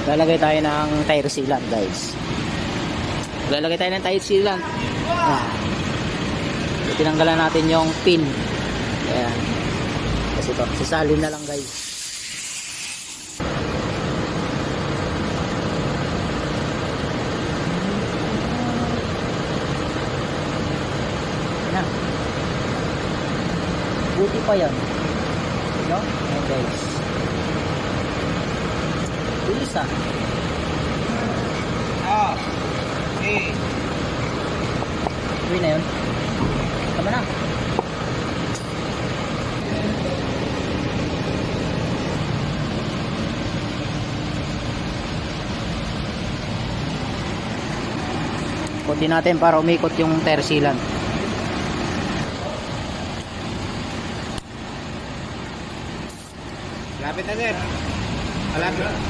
lalagay tayo ng tire sealant, guys. Lalagay tayo ng tire sealant. Tinanggalan natin yung pin. Ayan. Kasi ito, sisalin na lang, guys. Ayan. Buti pa yan. No? Ayan, guys. Bilis ah. Okay. Uwi na yun. Tama na. Ikutin natin para umikot yung tire sealant. Lapit na, sir. Malapit.